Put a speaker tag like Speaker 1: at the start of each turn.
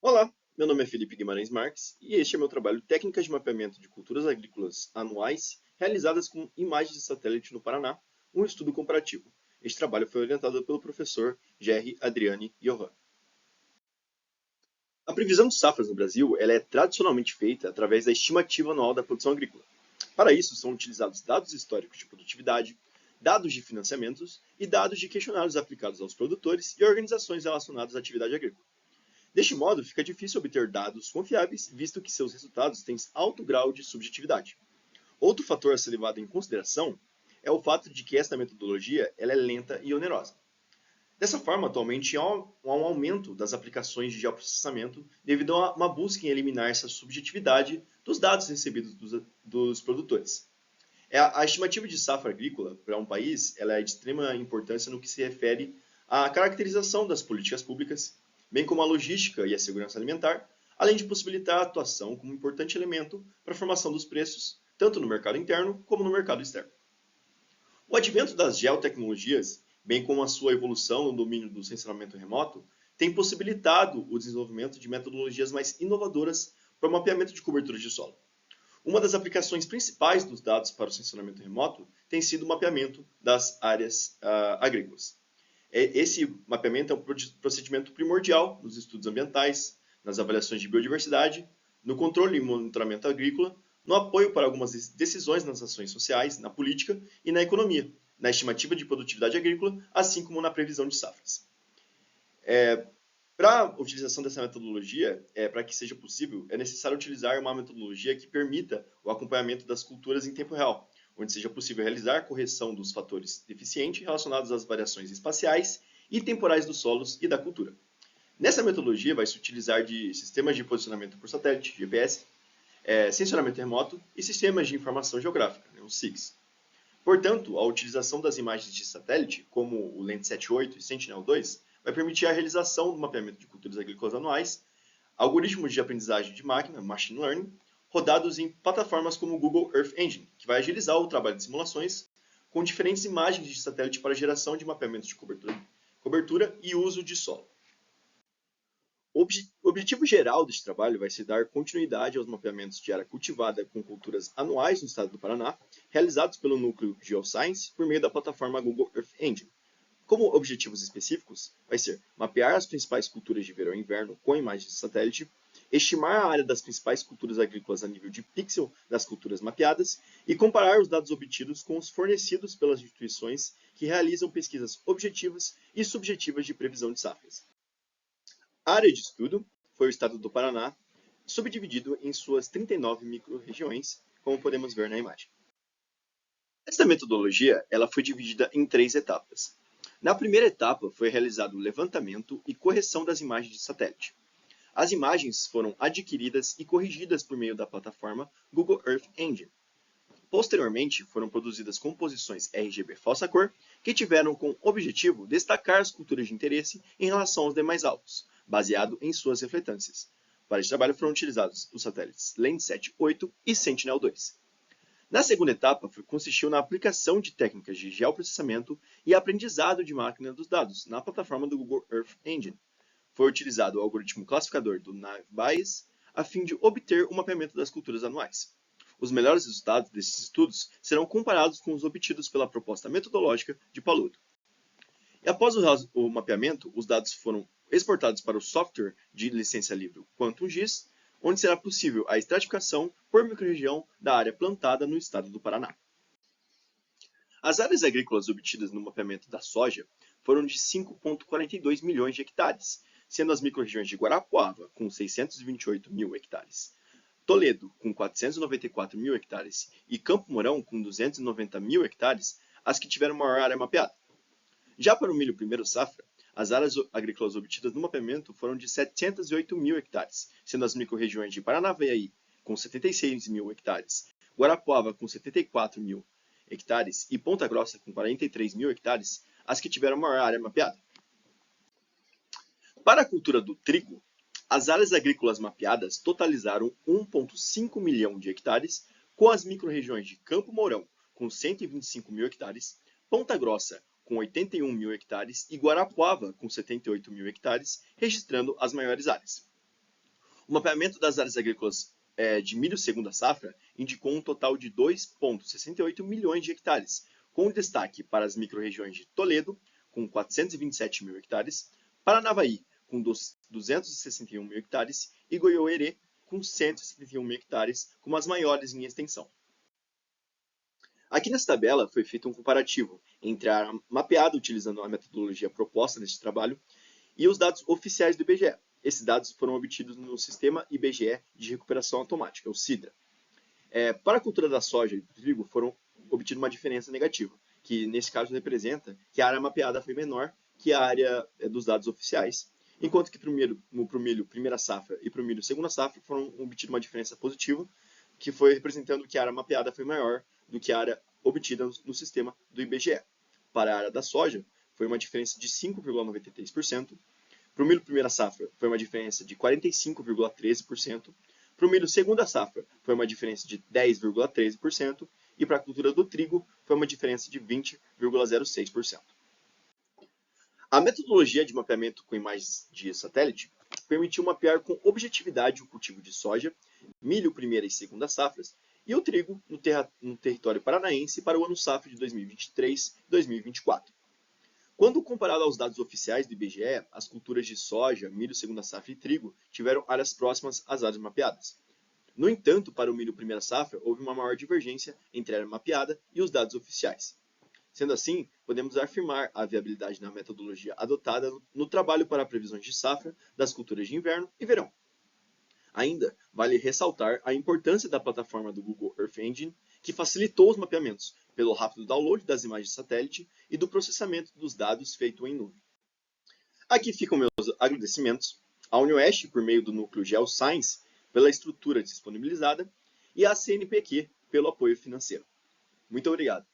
Speaker 1: Olá, meu nome é Felipe Guimarães Marques e este é meu trabalho Técnicas de Mapeamento de Culturas Agrícolas Anuais realizadas com imagens de satélite no Paraná, um estudo comparativo. Este trabalho foi orientado pelo professor Jerry Adriani Johan. A previsão de safras no Brasil ela é tradicionalmente feita através da estimativa anual da produção agrícola. Para isso, são utilizados dados históricos de produtividade, dados de financiamentos e dados de questionários aplicados aos produtores e organizações relacionadas à atividade agrícola. Deste modo, fica difícil obter dados confiáveis, visto que seus resultados têm alto grau de subjetividade. Outro fator a ser levado em consideração é o fato de que esta metodologia ela é lenta e onerosa. Dessa forma, atualmente há um aumento das aplicações de geoprocessamento devido a uma busca em eliminar essa subjetividade dos dados recebidos dos produtores. A estimativa de safra agrícola para um país ela é de extrema importância no que se refere à caracterização das políticas públicas, bem como a logística e a segurança alimentar, além de possibilitar a atuação como importante elemento para a formação dos preços, tanto no mercado interno como no mercado externo. O advento das geotecnologias, bem como a sua evolução no domínio do sensoramento remoto, tem possibilitado o desenvolvimento de metodologias mais inovadoras para o mapeamento de coberturas de solo. Uma das aplicações principais dos dados para o sensoramento remoto tem sido o mapeamento das áreas agrícolas. Esse mapeamento é um procedimento primordial nos estudos ambientais, nas avaliações de biodiversidade, no controle e monitoramento agrícola, no apoio para algumas decisões nas ações sociais, na política e na economia, na estimativa de produtividade agrícola, assim como na previsão de safras. Para a utilização dessa metodologia, para que seja possível, é necessário utilizar uma metodologia que permita o acompanhamento das culturas em tempo real, onde seja possível realizar a correção dos fatores deficientes relacionados às variações espaciais e temporais dos solos e da cultura. Nessa metodologia, vai se utilizar de sistemas de posicionamento por satélite, GPS, sensoramento remoto e sistemas de informação geográfica, os SIGs. Portanto, a utilização das imagens de satélite, como o Landsat 8 e Sentinel-2, vai permitir a realização do mapeamento de culturas agrícolas anuais, algoritmos de aprendizagem de máquina, machine learning, rodados em plataformas como o Google Earth Engine, que vai agilizar o trabalho de simulações com diferentes imagens de satélite para geração de mapeamentos de cobertura e uso de solo. O objetivo geral deste trabalho vai ser dar continuidade aos mapeamentos de área cultivada com culturas anuais no estado do Paraná, realizados pelo Núcleo Geoscience por meio da plataforma Google Earth Engine. Como objetivos específicos, vai ser mapear as principais culturas de verão e inverno com imagens de satélite, estimar a área das principais culturas agrícolas a nível de pixel das culturas mapeadas e comparar os dados obtidos com os fornecidos pelas instituições que realizam pesquisas objetivas e subjetivas de previsão de safras. A área de estudo foi o estado do Paraná, subdividido em suas 39 microrregiões, como podemos ver na imagem. Esta metodologia ela foi dividida em 3 etapas. Na primeira etapa foi realizado o levantamento e correção das imagens de satélite. As imagens foram adquiridas e corrigidas por meio da plataforma Google Earth Engine. Posteriormente, foram produzidas composições RGB falsa cor que tiveram como objetivo destacar as culturas de interesse em relação aos demais alvos, baseado em suas refletâncias. Para este trabalho foram utilizados os satélites Landsat 8 e Sentinel-2. Na segunda etapa, consistiu na aplicação de técnicas de geoprocessamento e aprendizado de máquina dos dados na plataforma do Google Earth Engine. Foi utilizado o algoritmo classificador do Naive Bayes a fim de obter o mapeamento das culturas anuais. Os melhores resultados desses estudos serão comparados com os obtidos pela proposta metodológica de Paludo. E após o mapeamento, os dados foram exportados para o software de licença livre QuantumGIS, onde será possível a estratificação por microrregião da área plantada no estado do Paraná. As áreas agrícolas obtidas no mapeamento da soja foram de 5,42 milhões de hectares, sendo as microrregiões de Guarapuava, com 628 mil hectares, Toledo, com 494 mil hectares, e Campo Mourão, com 290 mil hectares, as que tiveram maior área mapeada. Já para o milho primeiro safra, as áreas agrícolas obtidas no mapeamento foram de 708 mil hectares, sendo as microrregiões de Paranavaí, com 76 mil hectares, Guarapuava, com 74 mil hectares, e Ponta Grossa, com 43 mil hectares, as que tiveram maior área mapeada. Para a cultura do trigo, as áreas agrícolas mapeadas totalizaram 1,5 milhão de hectares, com as microrregiões de Campo Mourão, com 125 mil hectares, Ponta Grossa, com 81 mil hectares, e Guarapuava, com 78 mil hectares, registrando as maiores áreas. O mapeamento das áreas agrícolas de milho segunda safra indicou um total de 2,68 milhões de hectares, com destaque para as microrregiões de Toledo, com 427 mil hectares, Paranavaí, com 261 mil hectares, e Goiôerê, com 171 mil hectares, como as maiores em extensão. Aqui nessa tabela foi feito um comparativo entre a área mapeada utilizando a metodologia proposta neste trabalho e os dados oficiais do IBGE. Esses dados foram obtidos no Sistema IBGE de Recuperação Automática, o SIDRA. Para a cultura da soja e do trigo foram obtida uma diferença negativa, que nesse caso representa que a área mapeada foi menor que a área dos dados oficiais, enquanto que para o milho primeira safra e para o milho segunda safra foram obtida uma diferença positiva, que foi representando que a área mapeada foi maior do que a área obtida no sistema do IBGE. Para a área da soja, foi uma diferença de 5,93%. Para o milho primeira safra, foi uma diferença de 45,13%. Para o milho segunda safra, foi uma diferença de 10,13%. E para a cultura do trigo, foi uma diferença de 20,06%. A metodologia de mapeamento com imagens de satélite permitiu mapear com objetividade o cultivo de soja, milho primeira e segunda safras, e o trigo no território paranaense para o ano safra de 2023-2024. Quando comparado aos dados oficiais do IBGE, as culturas de soja, milho segunda safra e trigo tiveram áreas próximas às áreas mapeadas. No entanto, para o milho primeira safra, houve uma maior divergência entre a área mapeada e os dados oficiais. Sendo assim, podemos afirmar a viabilidade na metodologia adotada no trabalho para previsões de safra das culturas de inverno e verão. Ainda vale ressaltar a importância da plataforma do Google Earth Engine, que facilitou os mapeamentos pelo rápido download das imagens de satélite e do processamento dos dados feito em nuvem. Aqui ficam meus agradecimentos à UniOeste por meio do núcleo GeoScience pela estrutura disponibilizada e à CNPq pelo apoio financeiro. Muito obrigado.